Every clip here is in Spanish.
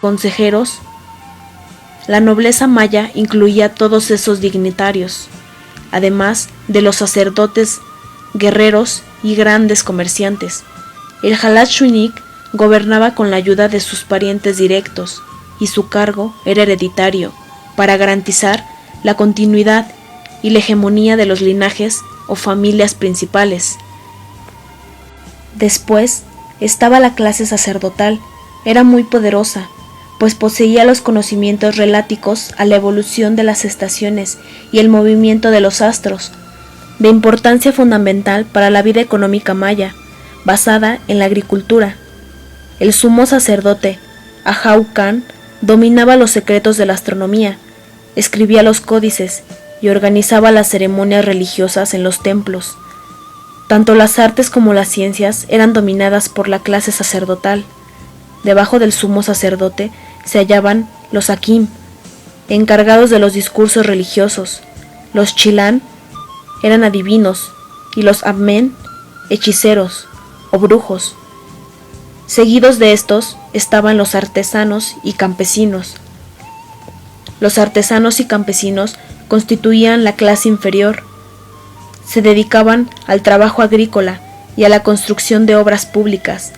consejeros. La nobleza maya incluía a todos esos dignatarios, además de los sacerdotes, guerreros y grandes comerciantes. El Xalach-Xunik gobernaba con la ayuda de sus parientes directos, y su cargo era hereditario, para garantizar la continuidad y la hegemonía de los linajes o familias principales. Después estaba la clase sacerdotal. Era muy poderosa, pues poseía los conocimientos relativos a la evolución de las estaciones y el movimiento de los astros, de importancia fundamental para la vida económica maya, basada en la agricultura. El sumo sacerdote, Ahau Khan, dominaba los secretos de la astronomía, escribía los códices y organizaba las ceremonias religiosas en los templos. Tanto las artes como las ciencias eran dominadas por la clase sacerdotal. Debajo del sumo sacerdote se hallaban los hakim, encargados de los discursos religiosos. Los chilán eran adivinos y los abmen, hechiceros o brujos. Seguidos de estos estaban los artesanos y campesinos. Los artesanos y campesinos constituían la clase inferior. Se dedicaban al trabajo agrícola y a la construcción de obras públicas.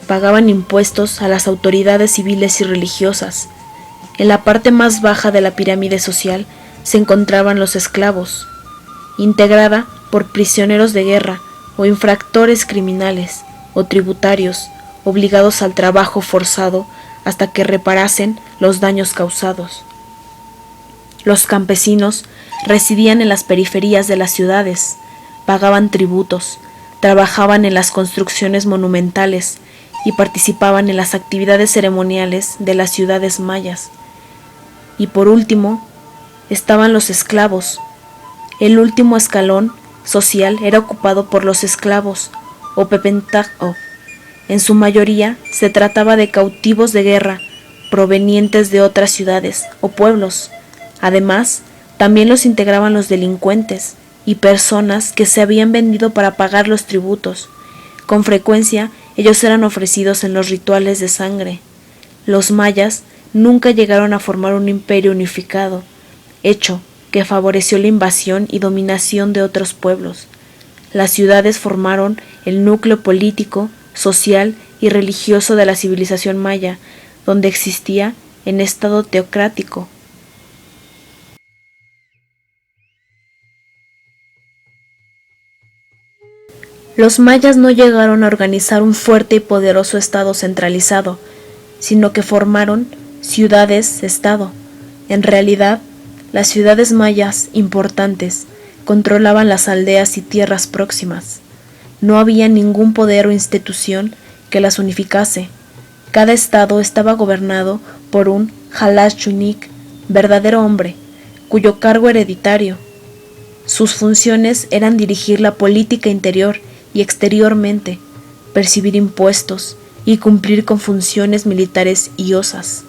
Pagaban impuestos a las autoridades civiles y religiosas. En la parte más baja de la pirámide social se encontraban los esclavos, integrada por prisioneros de guerra o infractores criminales o tributarios obligados al trabajo forzado hasta que reparasen los daños causados. Los campesinos residían en las periferias de las ciudades, pagaban tributos, trabajaban en las construcciones monumentales y participaban en las actividades ceremoniales de las ciudades mayas. Y por último, estaban los esclavos. El último escalón social era ocupado por los esclavos, o pepentajov. En su mayoría se trataba de cautivos de guerra provenientes de otras ciudades o pueblos. Además, también los integraban los delincuentes y personas que se habían vendido para pagar los tributos. Con frecuencia, ellos eran ofrecidos en los rituales de sangre. Los mayas nunca llegaron a formar un imperio unificado, hecho que favoreció la invasión y dominación de otros pueblos. Las ciudades formaron el núcleo político, social y religioso de la civilización maya, donde existía en estado teocrático. Los mayas no llegaron a organizar un fuerte y poderoso estado centralizado, sino que formaron ciudades-estado. En realidad, las ciudades mayas importantes controlaban las aldeas y tierras próximas. No había ningún poder o institución que las unificase. Cada estado estaba gobernado por un Xalach-Xunik, verdadero hombre, cuyo cargo hereditario. Sus funciones eran dirigir la política interior y exteriormente, percibir impuestos y cumplir con funciones militares y osas.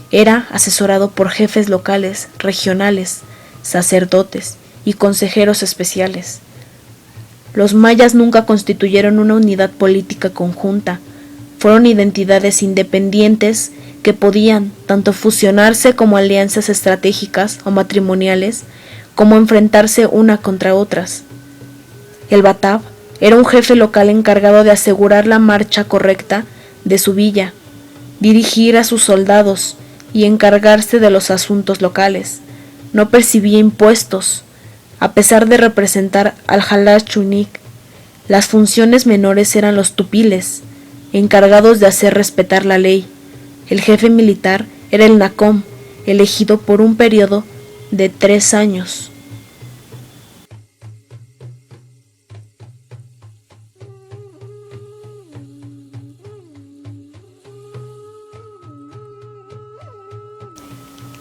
Era asesorado por jefes locales, regionales, sacerdotes y consejeros especiales. Los mayas nunca constituyeron una unidad política conjunta, fueron identidades independientes que podían tanto fusionarse como alianzas estratégicas o matrimoniales, como enfrentarse una contra otras. El Batab era un jefe local encargado de asegurar la marcha correcta de su villa, dirigir a sus soldados y encargarse de los asuntos locales. No percibía impuestos, a pesar de representar al Xalach-Xunik. Las funciones menores eran los tupiles, encargados de hacer respetar la ley. El jefe militar era el Nacom, elegido por un periodo de 3 años.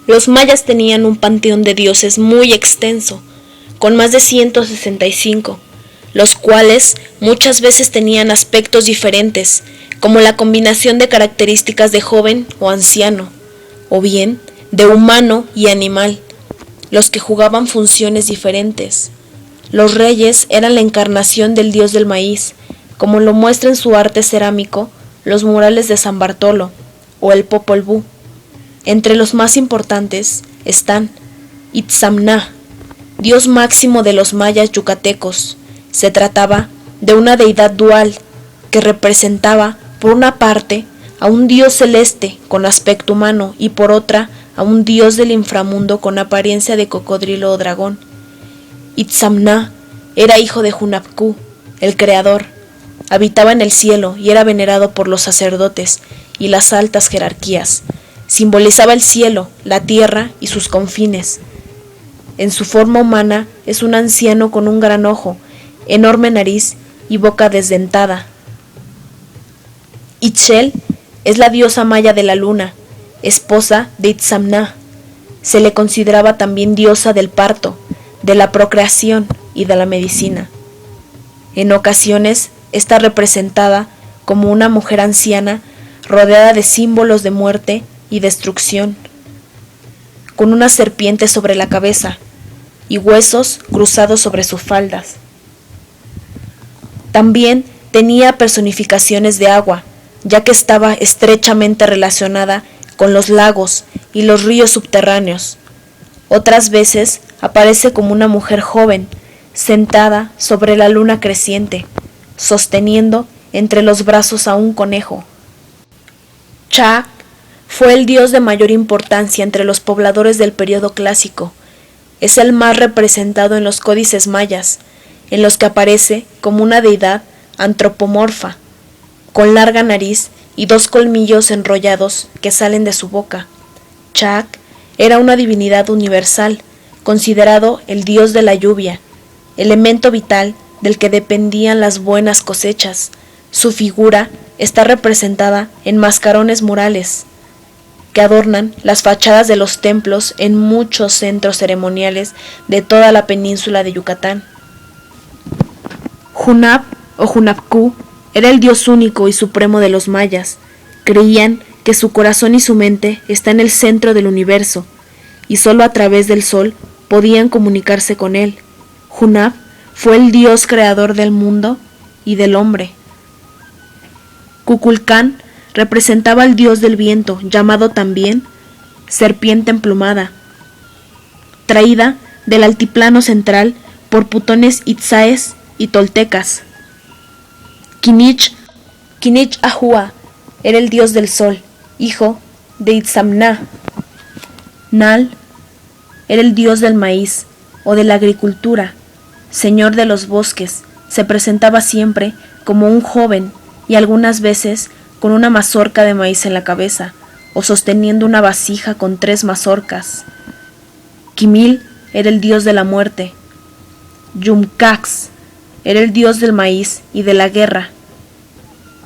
Los mayas tenían un panteón de dioses muy extenso, con más de 165, los cuales muchas veces tenían aspectos diferentes, como la combinación de características de joven o anciano, o bien de humano y animal, los que jugaban funciones diferentes. Los reyes eran la encarnación del dios del maíz, como lo muestra en su arte cerámico los murales de San Bartolo, o el Popol Vuh. Entre los más importantes están Itzamna, dios máximo de los mayas yucatecos. Se trataba de una deidad dual que representaba, por una parte, a un dios celeste con aspecto humano y por otra a un dios del inframundo con apariencia de cocodrilo o dragón. Itzamna era hijo de Hunabku, el creador. Habitaba en el cielo y era venerado por los sacerdotes y las altas jerarquías. Simbolizaba el cielo, la tierra y sus confines. En su forma humana es un anciano con un gran ojo, enorme nariz y boca desdentada. Itzel es la diosa maya de la luna, esposa de Itzamna. Se le consideraba también diosa del parto, de la procreación y de la medicina. En ocasiones está representada como una mujer anciana rodeada de símbolos de muerte y destrucción, con una serpiente sobre la cabeza y huesos cruzados sobre sus faldas. También tenía personificaciones de agua, ya que estaba estrechamente relacionada con los lagos y los ríos subterráneos. Otras veces aparece como una mujer joven, sentada sobre la luna creciente, sosteniendo entre los brazos a un conejo. Chac fue el dios de mayor importancia entre los pobladores del período clásico. Es el más representado en los códices mayas, en los que aparece como una deidad antropomorfa, con larga nariz y dos colmillos enrollados que salen de su boca. Chac era una divinidad universal, considerado el dios de la lluvia, elemento vital del que dependían las buenas cosechas. Su figura está representada en mascarones murales que adornan las fachadas de los templos en muchos centros ceremoniales de toda la península de Yucatán. Hunab o Hunabku era el dios único y supremo de los mayas. Creían que su corazón y su mente está en el centro del universo, y solo a través del sol podían comunicarse con él. Hunab fue el dios creador del mundo y del hombre. Kukulcán representaba al dios del viento, llamado también serpiente emplumada, traída del altiplano central por putones itzáes y toltecas. Kinich Ahua era el dios del sol, hijo de Itzamna. Nal era el dios del maíz o de la agricultura, señor de los bosques. Se presentaba siempre como un joven y algunas veces con una mazorca de maíz en la cabeza o sosteniendo una vasija con 3 mazorcas. Kimil era el dios de la muerte. Yumcax era el dios del maíz y de la guerra.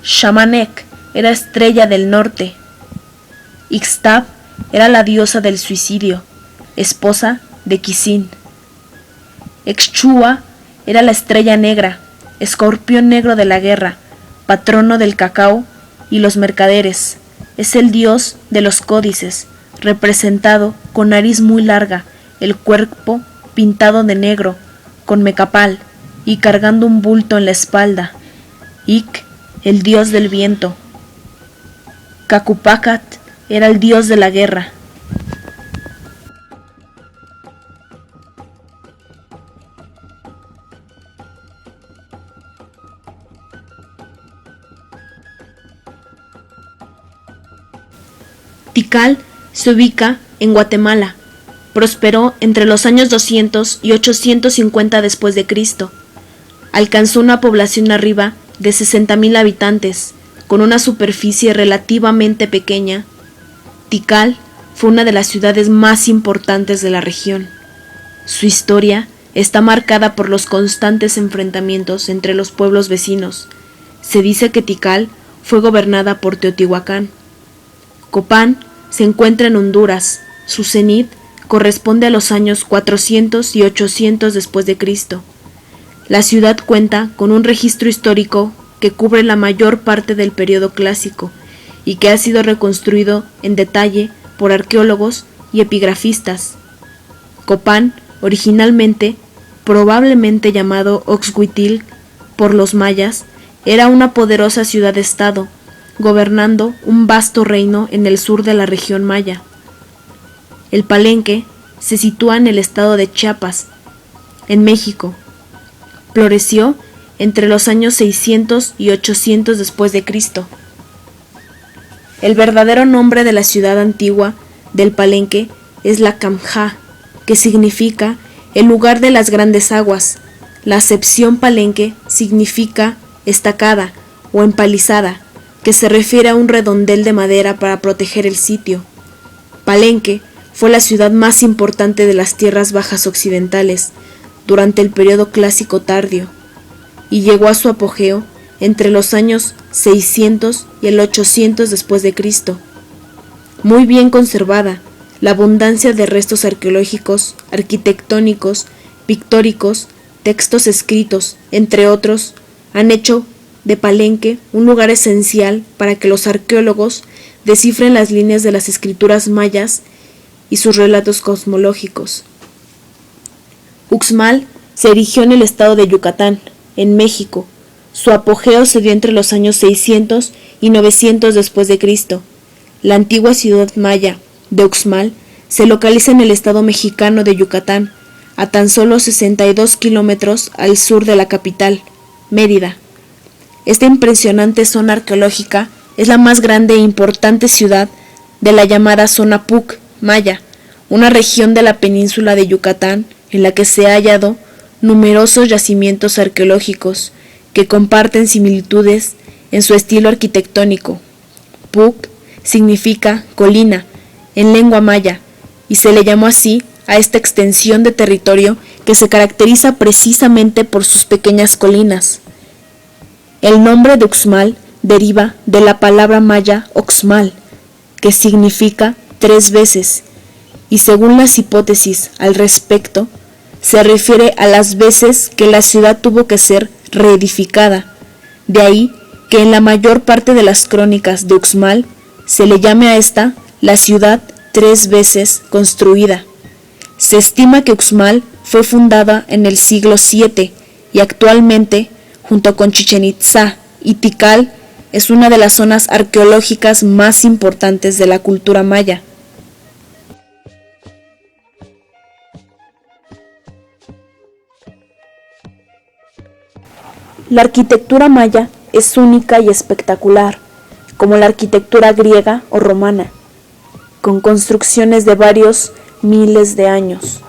Shamanek era estrella del norte. Ixtab era la diosa del suicidio, esposa de Kisin. Exchua era la estrella negra, escorpión negro de la guerra, patrono del cacao y los mercaderes. Es el dios de los códices, representado con nariz muy larga, el cuerpo pintado de negro, con mecapal y cargando un bulto en la espalda. Ik, el dios del viento. Cacupacat era el dios de la guerra. Tikal se ubica en Guatemala. Prosperó entre los años 200 y 850 después de Cristo. Alcanzó una población arriba de 60,000 habitantes, con una superficie relativamente pequeña. Tikal fue una de las ciudades más importantes de la región. Su historia está marcada por los constantes enfrentamientos entre los pueblos vecinos. Se dice que Tikal fue gobernada por Teotihuacán. Copán se encuentra en Honduras. Su cenit corresponde a los años 400 y 800 después de Cristo. La ciudad cuenta con un registro histórico que cubre la mayor parte del periodo clásico y que ha sido reconstruido en detalle por arqueólogos y epigrafistas. Copán, originalmente, probablemente llamado Oxhuitil por los mayas, era una poderosa ciudad-estado, gobernando un vasto reino en el sur de la región maya. El Palenque se sitúa en el estado de Chiapas, en México. Floreció entre los años 600 y 800 después de Cristo. El verdadero nombre de la ciudad antigua del Palenque es la Camjá, que significa el lugar de las grandes aguas. La acepción Palenque significa estacada o empalizada, que se refiere a un redondel de madera para proteger el sitio. Palenque fue la ciudad más importante de las tierras bajas occidentales durante el periodo clásico tardío y llegó a su apogeo entre los años 600 y el 800 después de Cristo. Muy bien conservada, la abundancia de restos arqueológicos, arquitectónicos, pictóricos, textos escritos, entre otros, han hecho de Palenque un lugar esencial para que los arqueólogos descifren las líneas de las escrituras mayas y sus relatos cosmológicos. Uxmal se erigió en el estado de Yucatán, en México. Su apogeo se dio entre los años 600 y 900 después de Cristo. La antigua ciudad maya de Uxmal se localiza en el estado mexicano de Yucatán, a tan solo 62 kilómetros al sur de la capital, Mérida. Esta impresionante zona arqueológica es la más grande e importante ciudad de la llamada zona Puc maya, una región de la península de Yucatán en la que se han hallado numerosos yacimientos arqueológicos que comparten similitudes en su estilo arquitectónico. Puc significa colina en lengua maya y se le llamó así a esta extensión de territorio que se caracteriza precisamente por sus pequeñas colinas. El nombre de Uxmal deriva de la palabra maya Oxmal, que significa 3 veces, y según las hipótesis al respecto, se refiere a las veces que la ciudad tuvo que ser reedificada. De ahí que en la mayor parte de las crónicas de Uxmal se le llame a esta la ciudad 3 veces construida. Se estima que Uxmal fue fundada en el siglo VII y actualmente, junto con Chichén Itzá y Tikal, es una de las zonas arqueológicas más importantes de la cultura maya. La arquitectura maya es única y espectacular, como la arquitectura griega o romana, con construcciones de varios miles de años.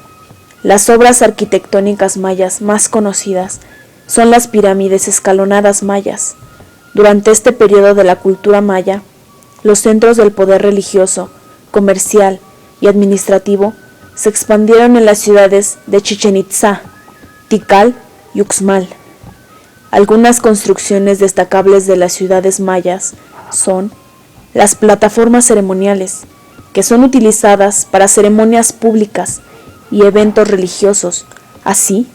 Las obras arquitectónicas mayas más conocidas son las pirámides escalonadas mayas. Durante este periodo de la cultura maya, los centros del poder religioso, comercial y administrativo se expandieron en las ciudades de Chichén Itzá, Tikal y Uxmal. Algunas construcciones destacables de las ciudades mayas son las plataformas ceremoniales, que son utilizadas para ceremonias públicas y eventos religiosos, así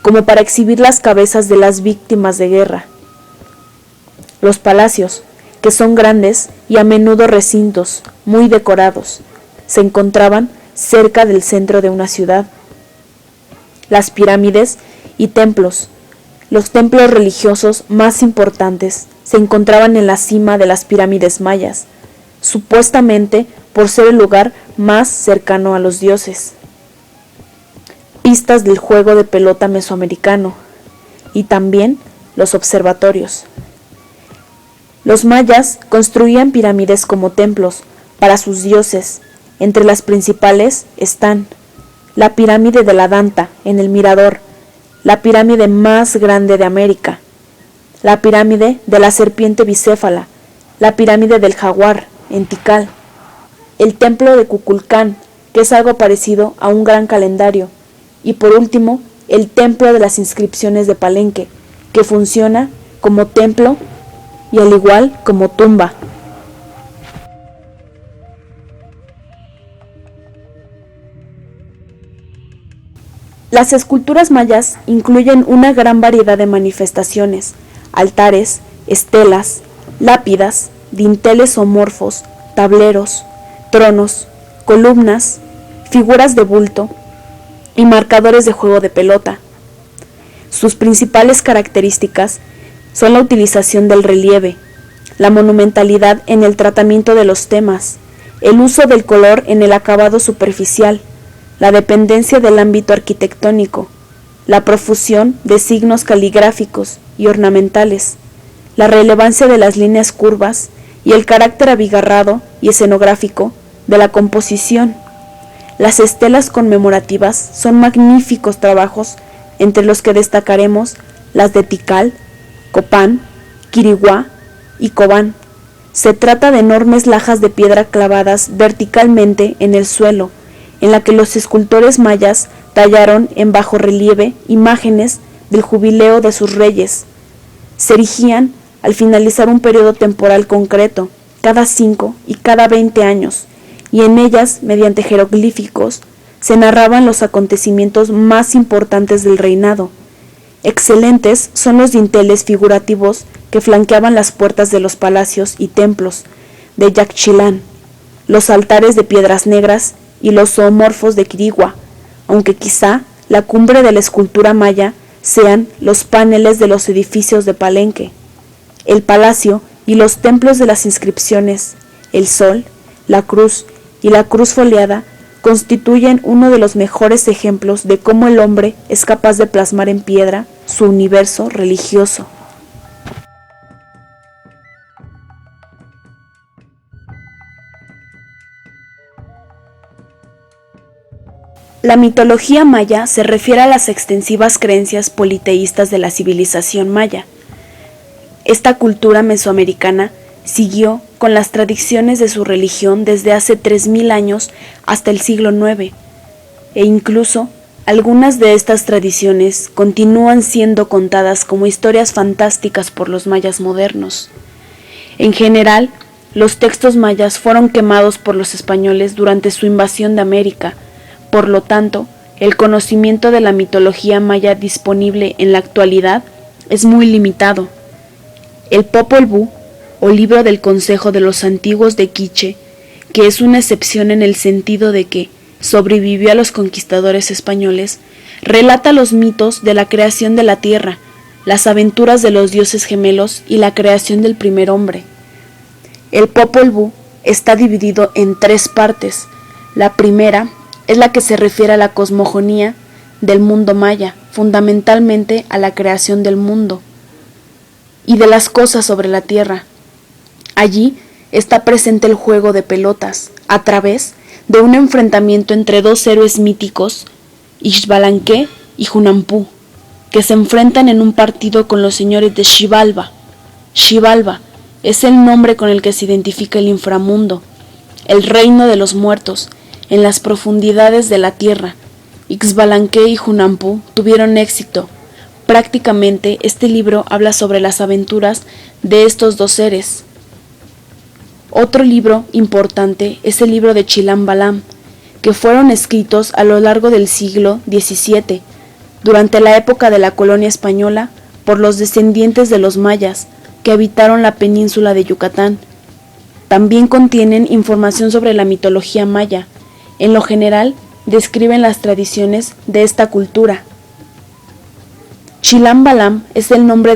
como para exhibir las cabezas de las víctimas de guerra. Los palacios, que son grandes y a menudo recintos muy decorados, se encontraban cerca del centro de una ciudad. Las pirámides y templos. Los templos religiosos más importantes se encontraban en la cima de las pirámides mayas, supuestamente por ser el lugar más cercano a los dioses. Pistas del juego de pelota mesoamericano y también los observatorios. Los mayas construían pirámides como templos para sus dioses. Entre las principales están la pirámide de la Danta en el Mirador, la pirámide más grande de América, la pirámide de la serpiente bicéfala, la pirámide del jaguar en Tikal, el templo de Kukulcán, que es algo parecido a un gran calendario, y por último, el templo de las inscripciones de Palenque, que funciona como templo y al igual como tumba. Las esculturas mayas incluyen una gran variedad de manifestaciones, altares, estelas, lápidas, dinteles homorfos, tableros, tronos, columnas, figuras de bulto y marcadores de juego de pelota. Sus principales características son la utilización del relieve, la monumentalidad en el tratamiento de los temas, el uso del color en el acabado superficial, la dependencia del ámbito arquitectónico, la profusión de signos caligráficos y ornamentales, la relevancia de las líneas curvas y el carácter abigarrado y escenográfico de la composición. Las estelas conmemorativas son magníficos trabajos, entre los que destacaremos las de Tikal, Copán, Quiriguá y Cobán. Se trata de enormes lajas de piedra clavadas verticalmente en el suelo, en la que los escultores mayas tallaron en bajo relieve imágenes del jubileo de sus reyes. Se erigían al finalizar un periodo temporal concreto, cada 5 y cada 20 años, y en ellas, mediante jeroglíficos, se narraban los acontecimientos más importantes del reinado. Excelentes son los dinteles figurativos que flanqueaban las puertas de los palacios y templos de Yaxchilán, los altares de piedras negras y los zoomorfos de Quirigua, aunque quizá la cumbre de la escultura maya sean los paneles de los edificios de Palenque, el palacio y los templos de las inscripciones, el sol, la cruz y la cruz foliada constituyen uno de los mejores ejemplos de cómo el hombre es capaz de plasmar en piedra su universo religioso. La mitología maya se refiere a las extensivas creencias politeístas de la civilización maya. Esta cultura mesoamericana siguió con las tradiciones de su religión desde hace 3000 años hasta el siglo IX, e incluso algunas de estas tradiciones continúan siendo contadas como historias fantásticas por los mayas modernos. En general, los textos mayas fueron quemados por los españoles durante su invasión de América. Por lo tanto, el conocimiento de la mitología maya disponible en la actualidad es muy limitado. El Popol Vuh, o libro del Consejo de los Antiguos de Quiché, que es una excepción en el sentido de que sobrevivió a los conquistadores españoles, relata los mitos de la creación de la tierra, las aventuras de los dioses gemelos y la creación del primer hombre. El Popol Vuh está dividido en 3 partes. La primera es la que se refiere a la cosmogonía del mundo maya, fundamentalmente a la creación del mundo y de las cosas sobre la tierra. Allí está presente el juego de pelotas, a través de un enfrentamiento entre 2 héroes míticos, Xbalanque y Hunahpu, que se enfrentan en un partido con los señores de Xibalba. Xibalba es el nombre con el que se identifica el inframundo, el reino de los muertos, en las profundidades de la tierra. Xbalanque y Hunahpu tuvieron éxito. Prácticamente este libro habla sobre las aventuras de estos 2 seres. Otro libro importante es el libro de Chilam Balam, que fueron escritos a lo largo del siglo XVII, durante la época de la colonia española, por los descendientes de los mayas que habitaron la península de Yucatán. También contienen información sobre la mitología maya. En lo general, describen las tradiciones de esta cultura. Chilam Balam es el nombre